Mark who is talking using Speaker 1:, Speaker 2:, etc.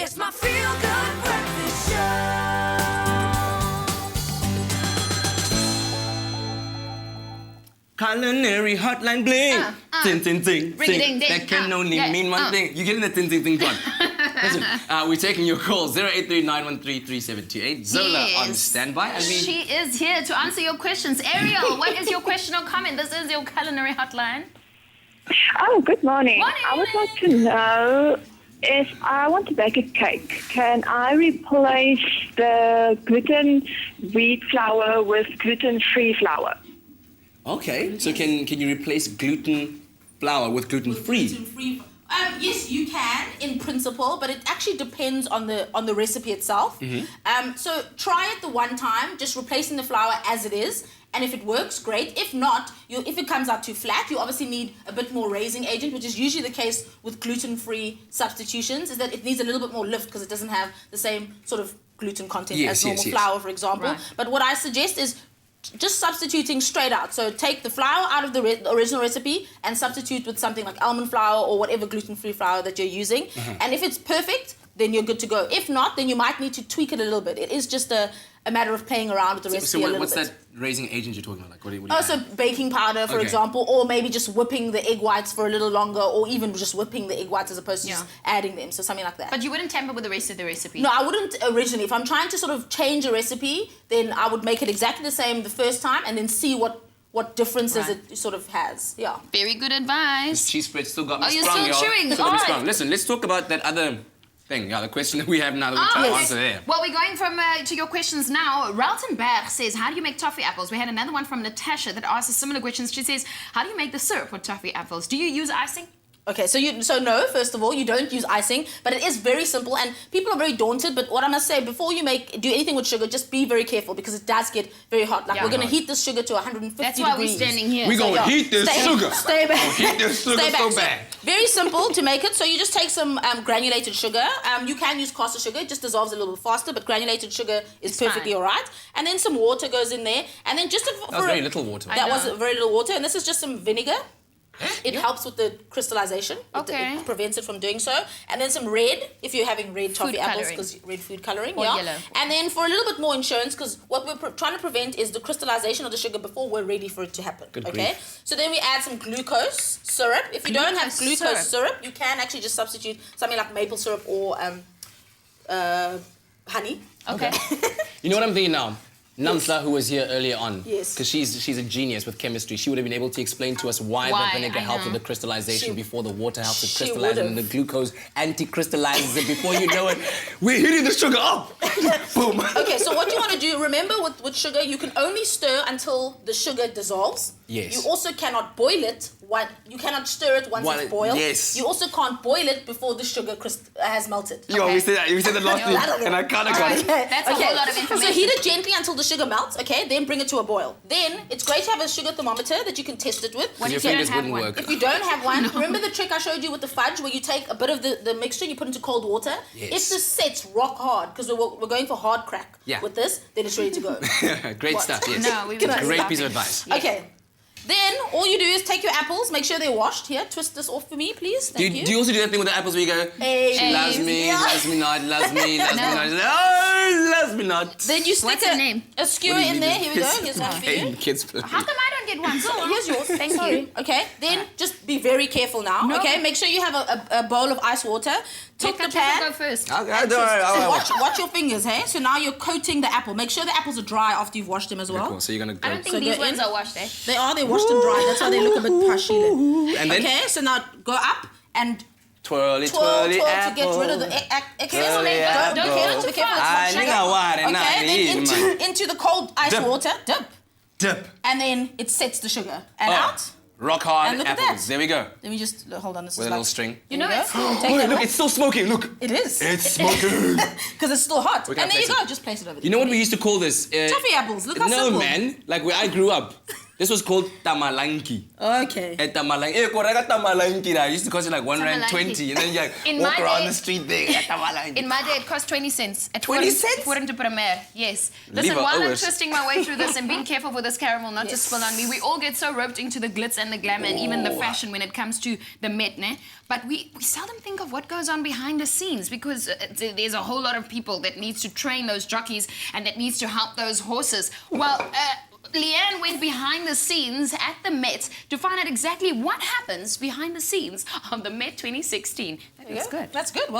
Speaker 1: It's my feel-good breakfast show.
Speaker 2: Culinary Hotline bling. Ting, ting, ting,
Speaker 3: Ring, ding,
Speaker 2: ting.
Speaker 3: ding.
Speaker 2: That can only mean one thing. You get in the ting, ting, ting one. Listen, we're taking your calls. 083-913-3728. Zola on standby. And
Speaker 3: She is here to answer your questions. Ariel, what is your question or comment? This is your Culinary Hotline.
Speaker 4: Oh, good morning.
Speaker 3: Morning.
Speaker 4: I would like to know if I want to bake a cake, can I replace the gluten wheat flour with gluten-free flour?
Speaker 2: Okay, so can you replace gluten flour with gluten-free?
Speaker 5: Gluten-free. Yes, you can in principle, but it actually depends on the recipe itself. So try it the one time, just replacing the flour as it is, and if it works, great. If not, if it comes out too flat, you obviously need a bit more raising agent, which is usually the case with gluten-free substitutions, is that it needs a little bit more lift because it doesn't have the same sort of gluten content as normal flour, for example.
Speaker 3: Right.
Speaker 5: But what I suggest is just substituting straight out. So take the flour out of the original recipe and substitute with something like almond flour or whatever gluten-free flour that you're using. And if it's perfect, then you're good to go. If not, then you might need to tweak it a little bit. It is just a matter of playing around with the recipe a little bit.
Speaker 2: So what's that raising agent you're talking about? Like, what do you
Speaker 5: so baking powder, for example, or maybe just whipping the egg whites for a little longer, or even just whipping the egg whites as opposed to just adding them. So something like that.
Speaker 3: But you wouldn't tamper with the rest of the recipe?
Speaker 5: No, I wouldn't originally. If I'm trying to sort of change a recipe, then I would make it exactly the same the first time and then see what differences it sort of has. Yeah.
Speaker 3: Very good advice.
Speaker 2: This cheese spread still got me
Speaker 3: you're
Speaker 2: sprung,
Speaker 3: still
Speaker 2: y'all.
Speaker 3: chewing.
Speaker 2: Still got me
Speaker 3: All
Speaker 2: sprung.
Speaker 3: right.
Speaker 2: Listen, let's talk about that other thing. Yeah, the question that we have now that we're trying to answer there.
Speaker 3: Well, we're going from to your questions now. Raltenberg says, how do you make toffee apples? We had another one from Natasha that asked us similar questions. She says, how do you make the syrup with toffee apples? Do you use icing?
Speaker 5: Okay, so no, first of all, you don't use icing, but it is very simple and people are very daunted, but what I must say, before you do anything with sugar, just be very careful because it does get very hot. Like we're going to heat this sugar to 150
Speaker 3: That's
Speaker 5: degrees.
Speaker 3: why we're standing here.
Speaker 2: We're going to heat this sugar.
Speaker 5: Stay back.
Speaker 2: Heat this sugar
Speaker 5: Stay back.
Speaker 2: so bad.
Speaker 5: Very simple to make it. So you just take some granulated sugar. You can use caster sugar. It just dissolves a little bit faster, but granulated sugar is perfectly all right. And then some water goes in there. And then just
Speaker 2: that was very little water.
Speaker 5: That was very little water. And this is just some vinegar. It helps with the crystallization.
Speaker 3: Okay.
Speaker 5: It prevents it from doing so. And then some red, if you're having red toffee apples, because red food coloring.
Speaker 3: Or yellow.
Speaker 5: And then for a little bit more insurance, because what we're trying to prevent is the crystallization of the sugar before we're ready for it to happen.
Speaker 2: Good
Speaker 5: okay?
Speaker 2: grief.
Speaker 5: So then we add some glucose syrup. If you don't have glucose syrup, you can actually just substitute something like maple syrup or honey.
Speaker 3: Okay.
Speaker 2: You know what I'm thinking now? Namsa, who was here earlier on,
Speaker 5: Yes.
Speaker 2: because she's a genius with chemistry, she would have been able to explain to us why the vinegar helps with the crystallization before the water helps with crystallizing, and the glucose anti-crystallizes it before you know it. We're heating the sugar up! Boom!
Speaker 5: Okay, so what you want to do, remember with sugar, you can only stir until the sugar dissolves.
Speaker 2: Yes.
Speaker 5: You also cannot boil it. You cannot stir it once it's boiled.
Speaker 2: Yes.
Speaker 5: You also can't boil it before the sugar has melted.
Speaker 2: Yo, we said that last week, and I kind of got it.
Speaker 3: That's a whole lot of information.
Speaker 5: So heat it gently until the sugar melts, okay? Then bring it to a boil. Then it's great to have a sugar thermometer that you can test it with.
Speaker 3: What
Speaker 2: Your
Speaker 3: if you don't
Speaker 2: fingers
Speaker 3: have
Speaker 2: wouldn't
Speaker 3: one?
Speaker 2: work.
Speaker 5: If you don't have one, remember the trick I showed you with the fudge where you take a bit of the mixture and you put it into cold water?
Speaker 2: Yes.
Speaker 5: If this sets rock hard, because we're going for hard crack with this, then it's ready to go.
Speaker 2: Great stuff, yes.
Speaker 3: No, we
Speaker 2: Great piece of advice.
Speaker 5: Okay. Then all you do is take your apples, make sure they're washed. Here, twist this off for me, please. Thank you.
Speaker 2: Do you also do that thing with the apples where you go,
Speaker 5: Hey.
Speaker 2: she loves me,
Speaker 5: Yeah.
Speaker 2: loves me not, loves me, loves me not. She's like, oh, loves me not.
Speaker 5: Then you stick
Speaker 3: What's the name?
Speaker 5: a skewer in there. Here we go. Here's one for you.
Speaker 2: Kids play.
Speaker 3: How come I don't get one? So
Speaker 5: Here's yours.
Speaker 3: Thank
Speaker 5: Sorry.
Speaker 3: you.
Speaker 5: Okay. Then just be very careful now.
Speaker 3: No.
Speaker 5: Okay. Make sure you have a bowl of ice water. Take the
Speaker 3: Go
Speaker 5: pan.
Speaker 3: first.
Speaker 2: Okay, don't worry,
Speaker 5: So
Speaker 2: I'll
Speaker 5: watch your fingers, hey? So now you're coating the apple. Make sure the apples are dry after you've washed them as well.
Speaker 2: Cool, so you're going to
Speaker 3: I
Speaker 2: go.
Speaker 3: don't think
Speaker 5: So
Speaker 3: these
Speaker 5: go
Speaker 3: ones
Speaker 5: in.
Speaker 3: are washed, eh?
Speaker 5: They're washed and dry. That's why they look a bit pushy.
Speaker 2: And then?
Speaker 5: Okay. So now go up and
Speaker 2: Twirly,
Speaker 5: twirl
Speaker 2: twirly
Speaker 5: to
Speaker 2: apple.
Speaker 5: get rid of the excess.
Speaker 2: Twirly
Speaker 5: Don't
Speaker 2: apple.
Speaker 5: kill it. Be careful.
Speaker 2: Ah,
Speaker 5: It's not
Speaker 2: nigga, why they
Speaker 5: sugar.
Speaker 2: not
Speaker 5: Okay.
Speaker 2: eating,
Speaker 5: Then
Speaker 2: man?
Speaker 5: into the cold ice
Speaker 2: Dip.
Speaker 5: water. Dip.
Speaker 2: Dip.
Speaker 5: And then it sets the sugar. And
Speaker 2: Oh,
Speaker 5: out.
Speaker 2: Rock hard
Speaker 5: And look at
Speaker 2: apples.
Speaker 5: that.
Speaker 2: There we go.
Speaker 5: Let me just hold on. This
Speaker 2: With
Speaker 5: is
Speaker 2: a
Speaker 5: like,
Speaker 2: little string.
Speaker 3: You know, it's...
Speaker 5: Take
Speaker 2: Oh,
Speaker 5: that
Speaker 2: look,
Speaker 5: off.
Speaker 2: it's still smoking. Look.
Speaker 5: It is.
Speaker 2: It's smoking.
Speaker 5: Because it's still hot.
Speaker 2: We can
Speaker 5: And there you
Speaker 2: place
Speaker 5: go.
Speaker 2: it.
Speaker 5: Just place it over there.
Speaker 2: You know what we used to call this?
Speaker 5: Toffee apples. Look how
Speaker 2: No,
Speaker 5: simple.
Speaker 2: man. Like where I grew up, This was called tamalanki.
Speaker 5: Okay.
Speaker 2: At tamalanki. Eh, koreka tamalanki. I used to cost you like 1 rand
Speaker 3: Tamalanki.
Speaker 2: 20, and then you like
Speaker 3: In
Speaker 2: walk
Speaker 3: my
Speaker 2: around
Speaker 3: day-
Speaker 2: the street there. At tamalanki.
Speaker 3: In my day, it cost 20 cents. At
Speaker 2: 20 cents?
Speaker 3: Fueron to Premier, yes. Listen,
Speaker 2: Leave
Speaker 3: while I'm
Speaker 2: hours.
Speaker 3: twisting my way through this and being careful with this caramel not to spill on me, we all get so roped into the glitz and the glamour and even the fashion when it comes to the Met, ne? But we seldom think of what goes on behind the scenes because there's a whole lot of people that needs to train those jockeys and that needs to help those horses. Well, Leigh-anne went behind the scenes at the Met to find out exactly what happens behind the scenes of the Met 2016. That was good.
Speaker 5: That's good. Well